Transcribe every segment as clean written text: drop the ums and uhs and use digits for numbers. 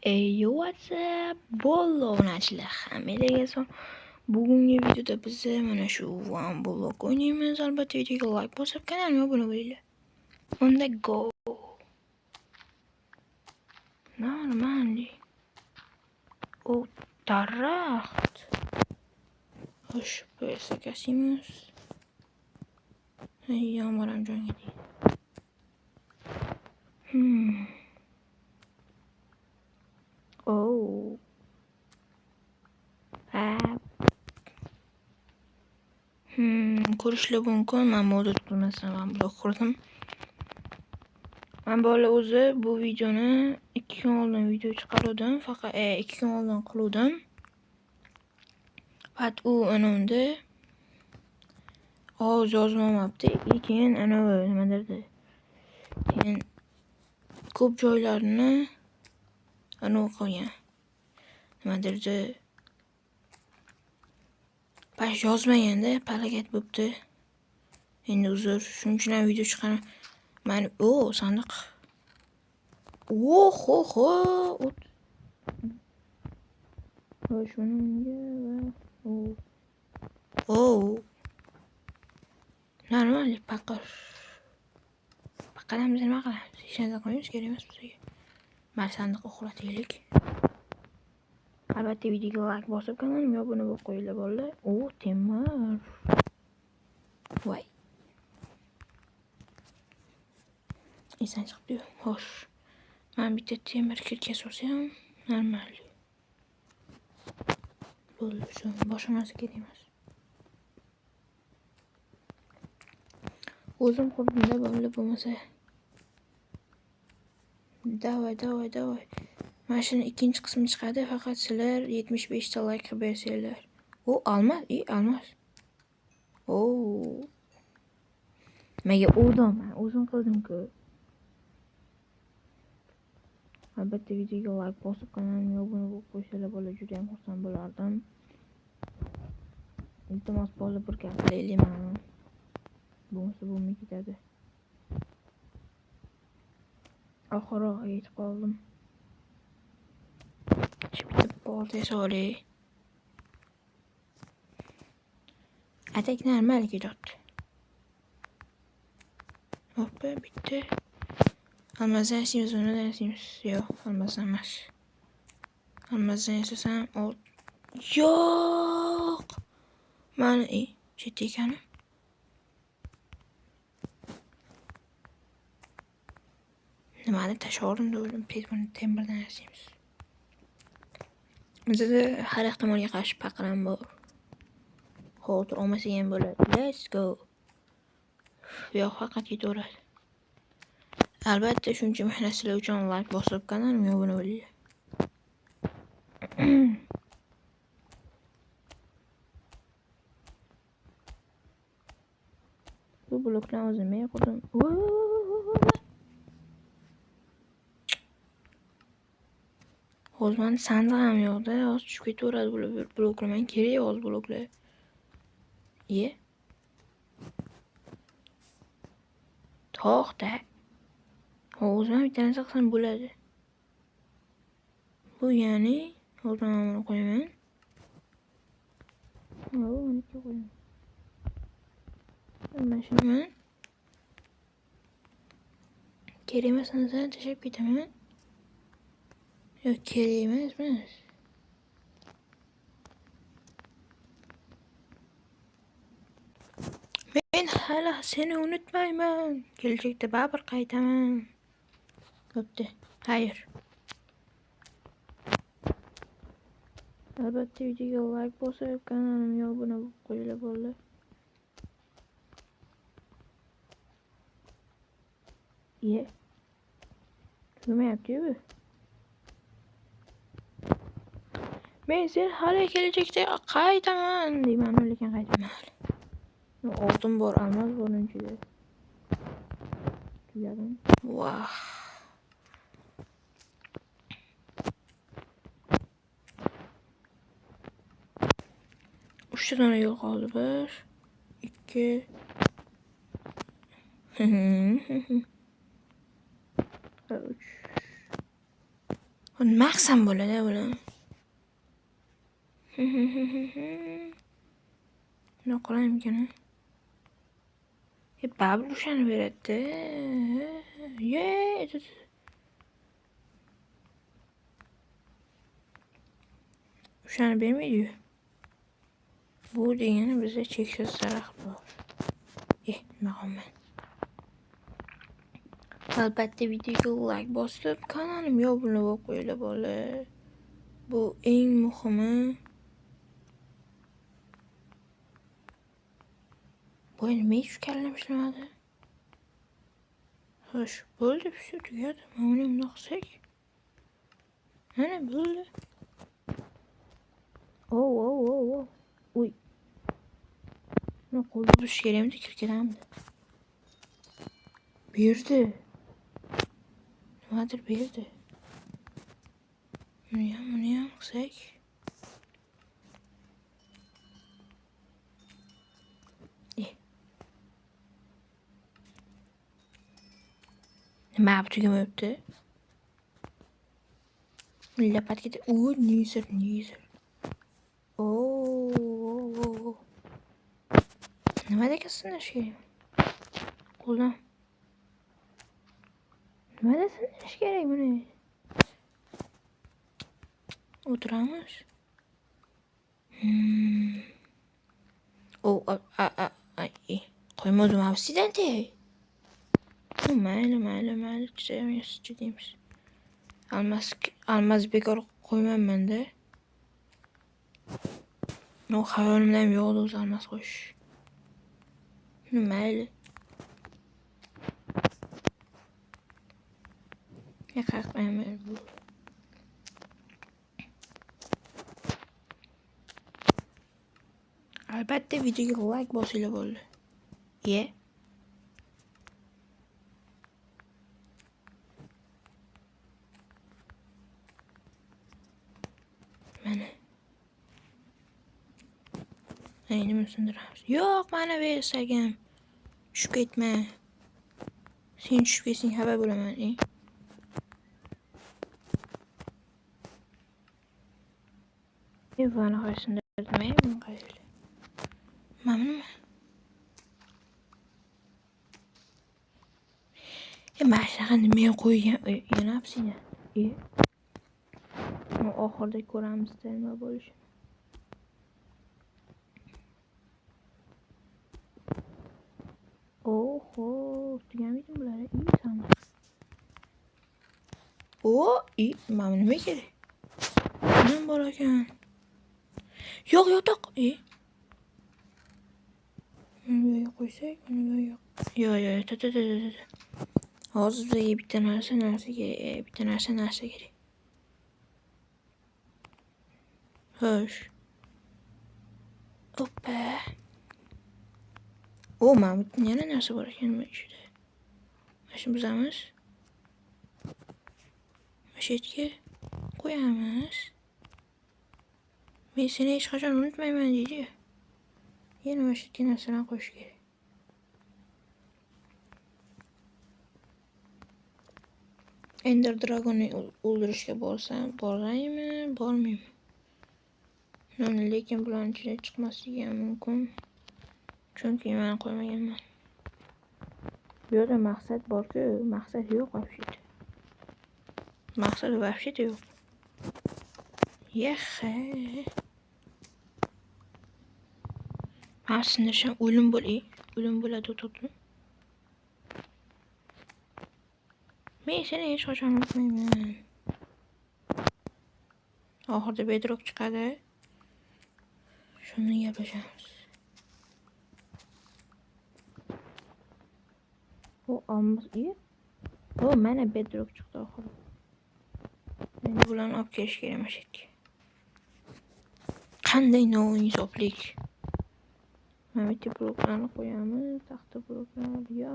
Ey WhatsApp bo'llo obunachilar hammaga son. Bugungi videoda biz mana shu one block o'ynaymiz. Albatta videoga like bosib kanalimga obuna bo'linglar. On the go. Normally. O daraxt. Xo'sh, bu esa kasimiz. Yomg'ir ham joyga tegdi. Oh. Ko'rishlar mumkin. Men model qilmasam ham blok qurdim. Men bola o'zi bu videoni 2 kun oldin video chiqardim, faqat 2 kun oldin qildim. Faqat u anavda oz yozmamabdi. Keyin anavi nima derdi? Keyin ko'p joylarni anavi qilgan. Nima derdi? Bash yozmaganda palakat bo'pti. Endi uzr, shuning uchun ham video chiqaraman. Men sandiq. Oho. Shunga va normal paqalamiz nima qilamiz? Hech narsa qilmaymiz, kerak emas bizga. Men sandiqqa uxlataylik. Albatta videoga like bosib kanalimga obuna bo'lib qo'yinglar bolalar. Temir. Voy. Esan chiqdi. Xo'sh. Men bitta temir kirka so'rsam normal. Bo'ldi, shu boshqa narsa kerak emas. O'zim qurdimda bolalar bo'lmasa. Davay. Mana shuni ikkinchi qismi chiqadi, faqat sizlar 75 ta like qilib bersanglar. Almas. Menga o'rdim, o'zim qildim-ku. Albatta videoga like bosib kanalimga obuna bo'lib qo'ysalar bo'lar, juda ham xursand bo'lardim. Iltimos bola bir gap qilaylikmi? Bo'lmasa bo'lmay ketadi. Oxiri yetib qoldim. Bitta porta solay. Atak normal ketadi. Hoppa, bitta. Almazdan yasaymiz. Yo'q, almazdan emas. Almazdan yasasam yo'q. Mana jiddiy ekanmi? Nimani tashladim o'yladim, buni temirdan yasaymiz. Bizda har ehtimolga qarshi paqram bor. Hozir olmasa ham bo'ladi. Let's go. Yo'q, faqat ketaveradi. Albatta shuncha mehnat sizlar uchun like bosib kanalimga obuna bo'linglar. Bu bloklarni o'zim qurdim. Hozir men sandiq ham yo'qda, hozir tushib ketaveradi bular bloklar. Men kerak hozir bloklar. To'xta. Hozir men bitta narsa qilsam bo'ladi. Bu ya'ni hozir men buni qo'yaman. Buni qo'yaman. Mana shuni kerak emas narsani tashlab ketaman. Yo'q, kerak emas. Men hali seni unutmayman. Kelajakda baribir qaytaman. Bo'pti. Xayr. Albatta videoga like bosib, kanalimga obuna bo'lib qo'yinglar bolalar. Tugamayapti-ku. Men sen hali kelajakda qaytaman deyman, lekin qaytmayman. Oltin bor, almas bor unchida. Tugadim. Vah. Uchta dona yo'l qoldi. 1, 2. nima qilsam bo'ladi bular? Nima qilaymikan? Babul o'shani beradi. O'shani bermaydi-yu. Bu degani bizda cheksiz daraxt bor. Nima qilaman? Albatta videoga like bosib, kanalimga obuna bo'lib qo'yinglar bolalar. Bu eng muhimi. Bu nima shu kallam ishlamadi? Xo'sh, bo'ldi, shu tugadi. Mana buni bundoq qilsak. Mana bo'ldi. Uy. Buni qo'lda tutish kerakmi, kirkiramdi? Berdi. Nimadir berdi. Buni ham qilsak. Nima bu tugamayapti? Lapatga nizir. Nima degasiniz kerak? Qo'ldan. Nima desiniz kerak buni? O'tiramiz. Qo'ymadim absidante. Mayli, chidaymiz. Almas bekor qo'ymayman-da. Xayolimdan yo'q o'zi almas qo'yish. Mayli. Qaqmayman bu. Albatta videoga like bosinglar bo'ldi. Mana. Nima sindiramiz? Yo'q, mana bersagam. Tushib ketma. Sen tushib ketsang xabar bo'laman, Vana hoysunda bilmayman qayerda. Mamnunman. Mashaqa nima qo'ygan? Yana hapsini. Oxirida ko'ramiz nima bo'lishini. Oho, tugamaydim bular. Tamam. Mana nima kerak? Nima bor ekan? Yo'q. Bunga qo'ysak, bunga yo'q. Yo'q. Hozir bizga bitta narsa kerak. Xo'sh. Oppa. Mana yana narsa bor ekan nima ichida. Mana shuni buzamiz. Mashetga qo'yamiz. Men seni hech qachon unutmayman deydi. Yana mashetga narsalarni qo'yish kerak. Ender Dragon'ni o'ldirishga boraymi, bormayman. Lekin bularning ichida chiqmasligi ham mumkin. Chunki men qo'ymaganman. Bu yerda maqsad bor-ku, maqsad yo'q вообще. Maqsad вообще yo'q. Sindirishim o'lim bo'ladi to'g'ri. Men seni hech qachon unutmayman. Oxirida bedrock chiqadi. Shuni gaplashamiz. Mana bedrock chiqdi oxiri. Men bularni olib kelish kerak mashetga. Qanday no'insoflik. Mana bitta bloklarni qo'yamiz, taxta bloklar. Yo.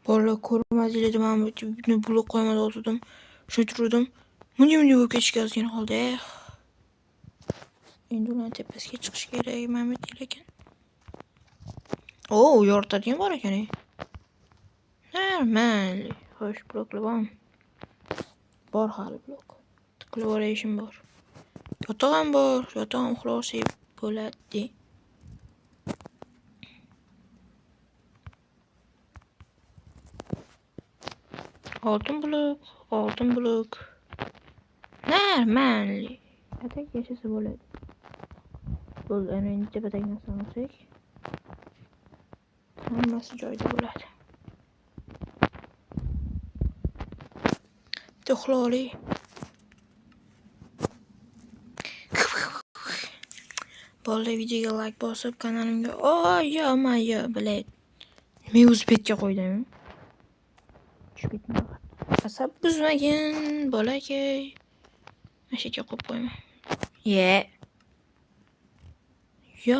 Bolalar ko'rmadinglar deb men buni blok qo'ymadi o'tirdim. Shu turdim. Bunday bo'lib ketishgan holda. Endi ularning tepasiga chiqish kerak, Mamit ekan. Yoritadigan bor ekan. Normal. Xo'sh, bloklar bor. bor hali blok. Qilaverishim bor. Yotog'im bor. Yotog'im xulosa bo'ladi. Oltin blok. Normalniy. Atak yashasa bo'ladi. Bo'ldi, ana endi tepadagi narsani olsak. Hammasi joyida bo'ladi. To'xloli. Bo'ldi, videoga like bosib, kanalimga yo, bilad. Men o'zbekcha qo'ydim. Tushunmayman. Asab buzmagin, bolakay. Mashaka qo'yib qo'yma. Yo,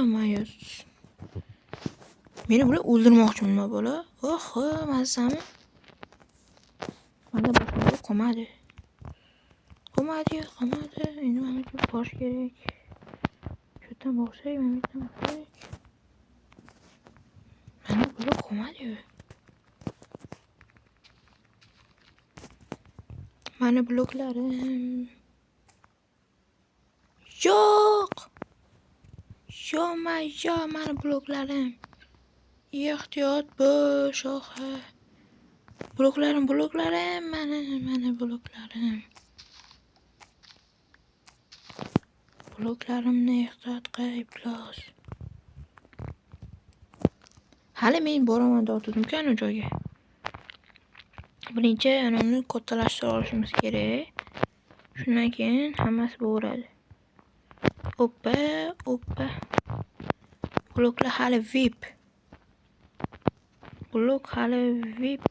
meni bular o'ldirmoqchimi bola? Oho, mazami. Mana boshqa qolmadi. Endi mana shu bosh kerak. Shu yerdan borsak, mana bu yerdan borsak. Mana bular qolmadi. Mana bloklarim. Yo'q. Mana bloklarim. Ehtiyot bo'l, shoha. Bloklarim, mana bloklarim. Bloklarimni ehtiyot qil, plus. Hali men boraman dotdim-ku ana joyga. Birinchi anani kattalashtira olishimiz kerak. Shundan keyin hammasi bo'laveradi. Oppa. Bloklar hali VIP. Blok hali VIP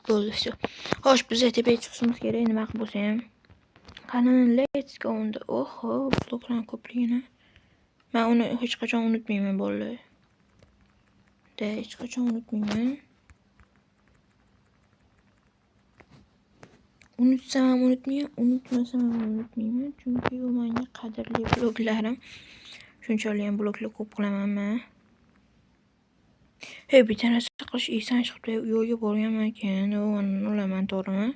bo'ldi. Xo'sh, bizga tepaga chiqishimiz kerak, nima qilib bo'lsa ham. Qani, let's go unda. Oho, bloklar ko'pligini. Men uni hech qachon unutmayman, bolalar. Hech qachon unutmayman. Unutsam ham unutmayman, unutmasam ham unutmayman. Chunki u menga qadrli bloklarim. Shunchalik ham bloklar ko'p qilaman men. Bitta narsa qilish esan chiqibdi. Yo'lga borganman keyin, uni olaman, to'g'rimi?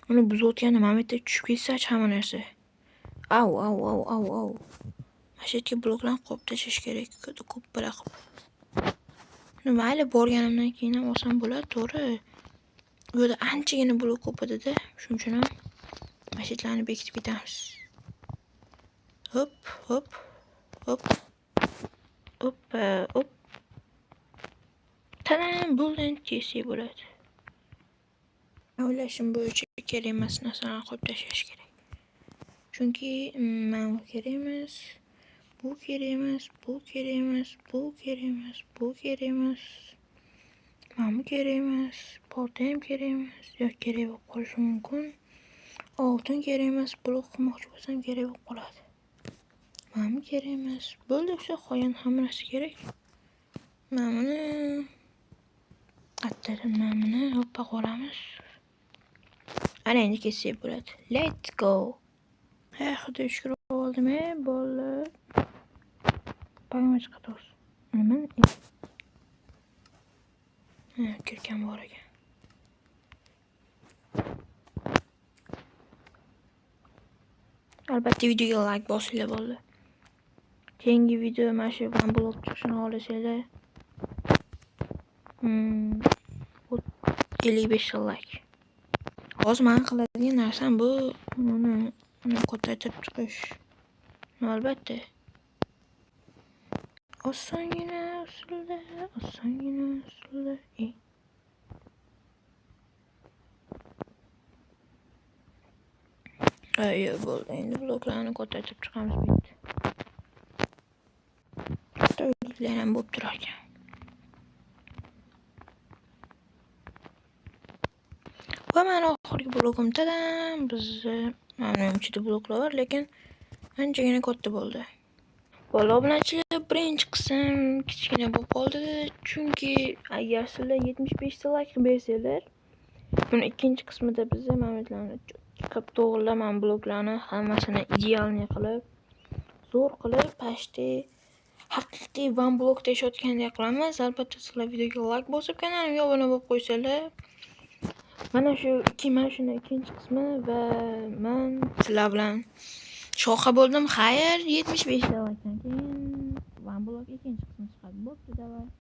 Uni buzayotganda mana bu yerda tushib ketsa-chi hamma narsa. Au. Mana shu yerga bloklarni qo'yib tashlash kerak. Ko'p bila qilib. Mayli, borganimdan keyin ham olsam bo'ladi, to'g'ri. Bu yerda anchagina blok ko'p edi-da. Shuning uchun ham mashitlarni bekitib ketamiz. Hop. Tanam bo'ldi, tesi bo'ladi. O'ylashim bo'yicha kerak emas narsalarni qo'yib tashlash kerak. Chunki men kerak emas. Bu kerak emas. Mana bu kerak emas. Porta ham kerak emas. Yo'q, kerak bo'lib qolishi mumkin. Oltin kerak emas. Blok qilmoqchi bo'lsam kerak bo'lib qoladi. Mana bu kerak emas. Bo'ldi, o'sha qolgan hamma narsa kerak. Mana buni attadimni hoppa qo'ramiz. Ana endi kesib bo'ladi. Let's go. Xudo shukr oldim, bolalar. Pagama chiqadi. Nima? Kirgan bor ekan. Albatta videoga like bosinglar bo'ldi. Keyingi video mana shu bilan blok chiqishini xohlasanglar 55 like. Hozir men qiladigan narsam bu uni ko'tarib chiqish. Albatta. Osongina usulda. Bo'ldi. Endi bloklarni ko'tarib chiqamiz bitta. To'yliklar ham bo'lib turar ekan. Va mana oxirgi blokim tadam. Mana ichida bloklar bor, lekin anchagina katta bo'ldi. Obunachilar, birinchi qism kichkina bo'lib qoldi, chunki agar sizlar 75 ta like bersanglar, buni ikkinchi qismida biz ma'lumotlarni qilib to'g'rilaman, bloklarni hammasini idealniy qilib, zo'r qilib, pashti haqiqiy one block tashayotgandek qilamiz. Albatta sizlar videoga like bosib, kanalimga obuna bo'lib qo'ysanglar, Mana shu 2 mashina ikkinchi qismi va men sizlar bilan shoqa bo'ldim. Xayr, 75 davlatdan keyin One Block ikkinchi qismi chiqadi. Bo'pti, davay.